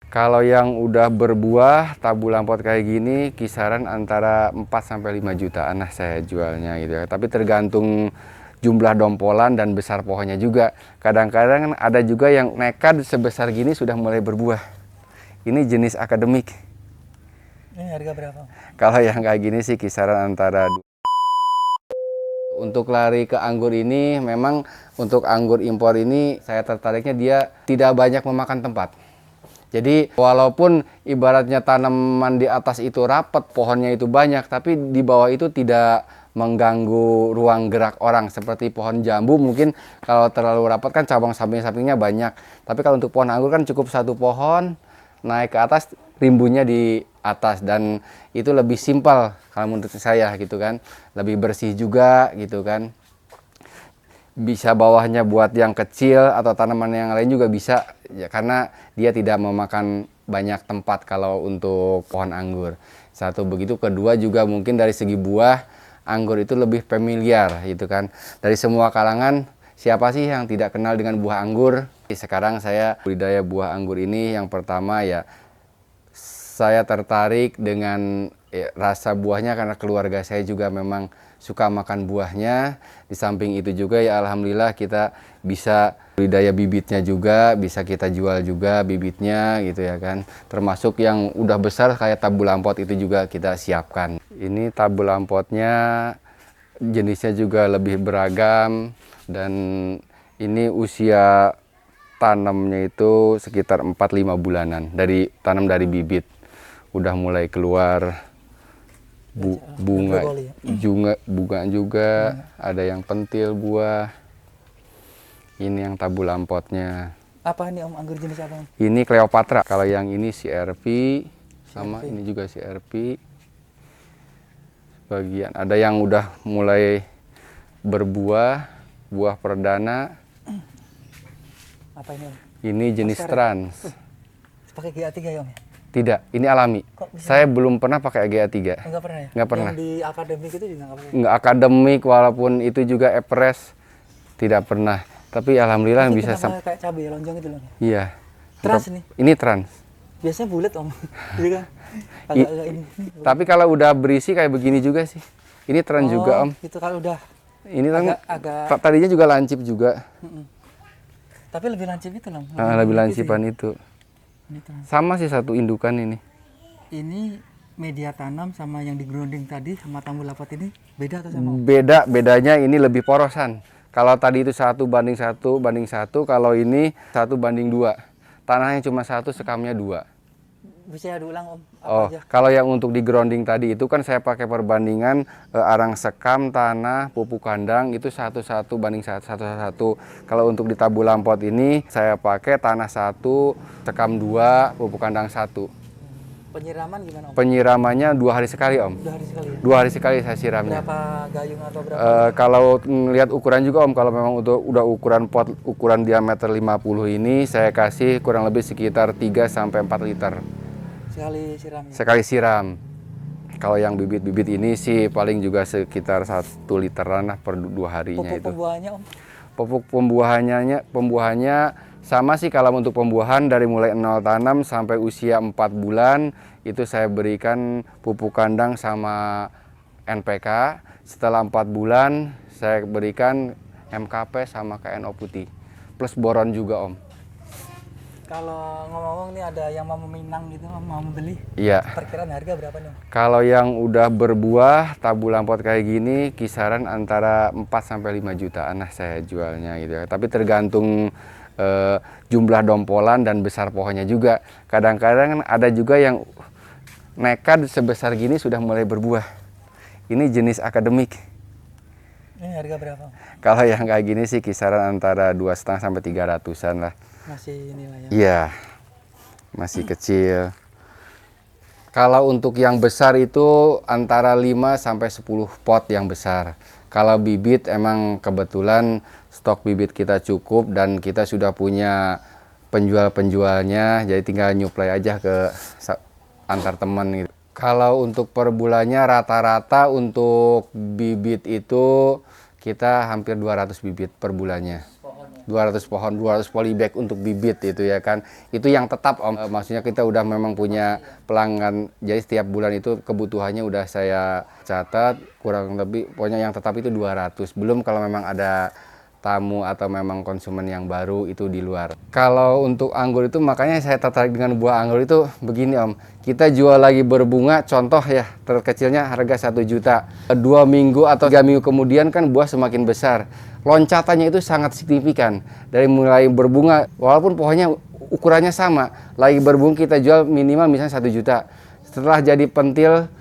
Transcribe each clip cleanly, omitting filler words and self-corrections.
Kalau yang udah berbuah tabu lampot kayak gini kisaran antara 4 sampai 5 jutaan lah saya jualnya gitu ya. Tapi tergantung jumlah dompolan dan besar pohonnya juga. Kadang-kadang ada juga yang nekat sebesar gini sudah mulai berbuah. Ini jenis akademik. Ini harga berapa? Kalau yang kayak gini sih kisaran antara. Untuk lari ke anggur ini, memang untuk anggur impor ini saya tertariknya dia tidak banyak memakan tempat. Jadi walaupun ibaratnya tanaman di atas itu rapat, pohonnya itu banyak, tapi di bawah itu tidak mengganggu ruang gerak orang. Seperti pohon jambu mungkin kalau terlalu rapat kan cabang samping-sampingnya banyak. Tapi kalau untuk pohon anggur kan cukup satu pohon, naik ke atas, rimbunnya di atas, dan itu lebih simpel kalau menurut saya gitu kan. Lebih bersih juga gitu kan. Bisa bawahnya buat yang kecil atau tanaman yang lain juga bisa ya, karena dia tidak memakan banyak tempat kalau untuk pohon anggur. Satu begitu, kedua juga mungkin dari segi buah anggur itu lebih familiar gitu kan. Dari semua kalangan siapa sih yang tidak kenal dengan buah anggur? Sekarang saya budidaya buah anggur ini yang pertama ya saya tertarik dengan rasa buahnya karena keluarga saya juga memang suka makan buahnya. Di samping itu juga ya alhamdulillah kita bisa budidaya bibitnya juga, bisa kita jual juga bibitnya gitu ya kan. Termasuk yang udah besar kayak tabu lampot itu juga kita siapkan. Ini tabu lampotnya jenisnya juga lebih beragam, dan ini usia tanamnya itu sekitar 4-5 bulanan dari tanam dari bibit. Udah mulai keluar bunga juga, ada yang pentil buah. Ini yang tabu lampotnya. Apa ini Om, anggur jenis apa? Ini Cleopatra. Kalau yang ini CRP, sama ini juga CRP. Bagian ada yang udah mulai berbuah, buah perdana. Apa ini Om? Ini jenis trans. Pakai GA3 ya Om? Tidak, ini alami. Saya belum pernah pakai GA3. Enggak pernah ya? Nggak pernah. Yang di akademik itu juga nggak pernah? Nggak akademik, walaupun itu juga Everest, tidak pernah. Tapi alhamdulillah bisa. Kayak cabai lonjong itu loh. Iya. Trans nih? Ini trans. Biasanya bulat Om. Iya kan? Agak ini. Tapi kalau udah berisi kayak begini juga sih. Ini trans juga Om. Itu kalau udah. Ini kan agak tadinya juga lancip juga. Tapi lebih lancip itu loh. Lebih lancipan itu. Sama sih satu indukan ini. Ini media tanam sama yang di grounding tadi sama tabu lampot ini beda atau sama? Bedanya ini lebih porosan. Kalau tadi itu 1:1, kalau ini 1:2. Tanahnya cuma 1, sekamnya 2. Bisa diulang Om? Apa aja? Kalau yang untuk di grounding tadi itu kan saya pakai perbandingan arang sekam, tanah, pupuk kandang itu 1:1. Kalau untuk di tabu lampot ini saya pakai tanah 1, sekam 2, pupuk kandang 1. Penyiraman gimana Om? Penyiramannya 2 hari sekali Om. 2 hari sekali ya? 2 hari sekali saya siramnya. Berapa gayung atau berapa? Kalau ngelihat ukuran juga Om, kalau memang udah ukuran pot, ukuran diameter 50 ini saya kasih kurang lebih sekitar 3-4 liter. Sekali siram ya? Sekali siram. Kalau yang bibit-bibit ini sih paling juga sekitar 1 literan lah per 2 harinya. Pupuk itu. pembuahannya Om? Pupuk pembuahannya sama sih. Kalau untuk pembuahan dari mulai 0 tanam sampai usia 4 bulan itu saya berikan pupuk kandang sama NPK. Setelah 4 bulan saya berikan MKP sama KNO putih. Plus boron juga Om. Kalau ngomong-ngomong nih ada yang mau meminang gitu, mau membeli? Iya. Perkiraan harga berapa nih? Kalau yang udah berbuah tabu lampot kayak gini kisaran antara 4 sampai 5 jutaan lah saya jualnya gitu ya. Tapi tergantung jumlah dompolan dan besar pohonnya juga. Kadang-kadang ada juga yang nekat sebesar gini sudah mulai berbuah. Ini jenis akademik. Ini harga berapa? Kalau yang kayak gini sih kisaran antara 2,5 sampai 300-an lah. Masih inilah ya? Iya, masih kecil. Kalau untuk yang besar itu antara 5 sampai 10 pot yang besar. Kalau bibit emang kebetulan stok bibit kita cukup dan kita sudah punya penjual-penjualnya, jadi tinggal nyuplai aja ke antar teman gitu. Kalau untuk per bulannya rata-rata untuk bibit itu kita hampir 200 bibit per bulannya. 200 pohon, 200 polybag untuk bibit itu ya kan. Itu yang tetap Om. Maksudnya kita udah memang punya pelanggan. Jadi setiap bulan itu kebutuhannya udah saya catat kurang lebih pokoknya yang tetap itu 200. Belum kalau memang ada tamu atau memang konsumen yang baru itu di luar. Kalau untuk anggur itu makanya saya tertarik dengan buah anggur itu begini Om. Kita jual lagi berbunga, contoh ya terkecilnya harga 1 juta. 2 minggu atau 3 minggu kemudian kan buah semakin besar. Loncatannya itu sangat signifikan. Dari mulai berbunga, walaupun pohonnya ukurannya sama, lagi berbunga kita jual minimal misalnya 1 juta. Setelah jadi pentil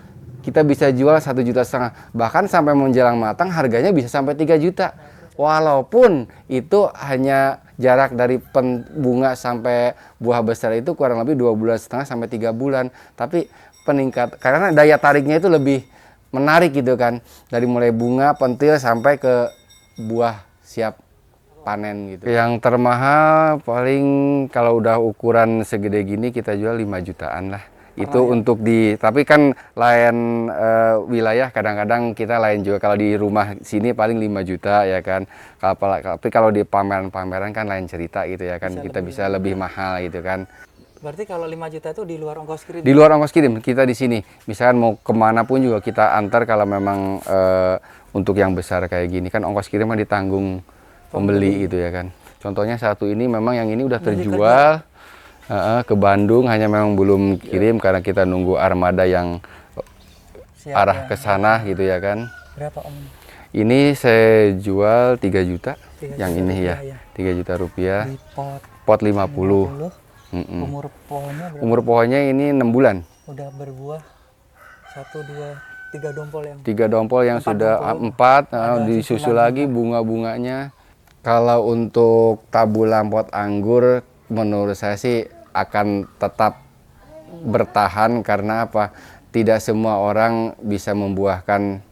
kita bisa jual 1,5 juta. Bahkan sampai menjelang matang harganya bisa sampai 3 juta. Walaupun itu hanya jarak dari bunga sampai buah besar itu kurang lebih 2,5 bulan sampai 3 bulan. Tapi peningkat karena daya tariknya itu lebih menarik gitu kan. Dari mulai bunga, pentil sampai ke buah siap panen gitu. Yang termahal paling kalau udah ukuran segede gini kita jual 5 jutaan lah. Itu untuk tapi kan lain wilayah kadang-kadang kita lain juga. Kalau di rumah sini paling 5 juta ya kan. Tapi kalau di pameran-pameran kan lain cerita gitu ya kan. Kita bisa lebih mahal gitu kan. Berarti kalau 5 juta itu di luar ongkos kirim? Di luar ongkos kirim, kita di sini. Misalkan mau kemana pun juga kita antar kalau memang untuk yang besar kayak gini. Kan ongkos kirimnya ditanggung pembeli gitu ya kan. Contohnya satu ini memang yang ini udah terjual. Ke Bandung hanya memang belum kirim karena kita nunggu armada yang arah ke sana gitu ya kan. Berapa Om? Ini saya jual 3 juta. 3 yang juta ini rupiah, ya, 3 juta rupiah. Di Pot 50. Umur pohonnya berapa? Umur pohonnya ini 6 bulan. Udah berbuah 1, 2, 3 dompol yang 3 dompol yang sudah 4 disusul lagi bunga-bunganya. Kalau untuk tabulan pot anggur menurut saya sih akan tetap bertahan karena apa? Tidak semua orang bisa membuahkan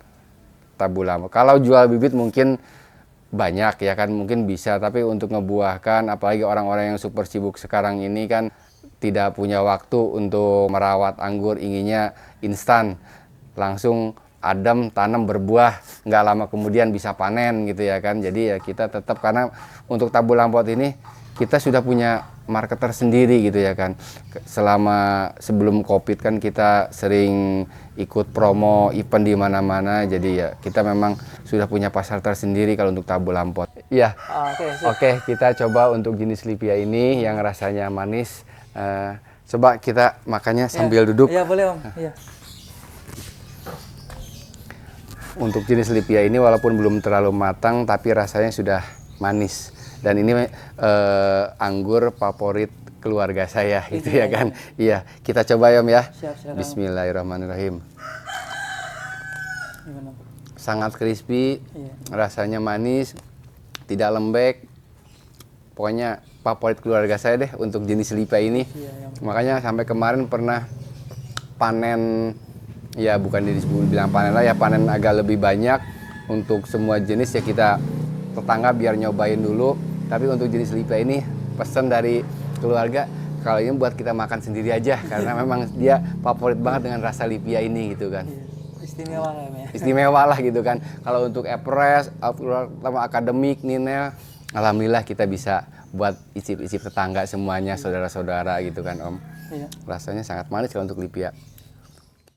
tabulan. Kalau jual bibit mungkin banyak ya kan, mungkin bisa, tapi untuk ngebuahkan apalagi orang-orang yang super sibuk sekarang ini kan tidak punya waktu untuk merawat anggur, inginnya instan, langsung adem, tanam, berbuah, nggak lama kemudian bisa panen gitu ya kan. Jadi ya kita tetap, karena untuk tabulan pot ini kita sudah punya marketer sendiri gitu ya kan. Sebelum COVID kan kita sering ikut promo event di mana-mana, jadi ya kita memang sudah punya pasar tersendiri kalau untuk tabulan pot. Iya. Oke, kita coba untuk jenis Lipia ini yang rasanya manis. Coba kita makannya sambil duduk. Iya, boleh Om. Iya. Untuk jenis Lipia ini walaupun belum terlalu matang tapi rasanya sudah manis. Dan ini anggur favorit keluarga saya gitu ya kan. Iya, kita coba ya Om ya. Siap. Bismillahirrahmanirrahim. Gimana? Sangat crispy, Iya. rasanya manis, tidak lembek. Pokoknya favorit keluarga saya deh untuk jenis Lipia ini. Iya, Makanya sampai kemarin pernah panen, ya bukan dibilang panen lah ya, panen agak lebih banyak. Untuk semua jenis ya kita tetangga biar nyobain dulu. Tapi untuk jenis Lipia ini pesan dari keluarga, kalau ini buat kita makan sendiri aja karena memang dia favorit banget dengan rasa Lipia ini gitu kan. Istimewa lah ya. Istimewa lah gitu kan. Kalau untuk Epres, akademik, Ninel, alhamdulillah kita bisa buat icip-icip tetangga semuanya, saudara-saudara gitu kan Om. Iya. Rasanya sangat manis kalau untuk Lipia.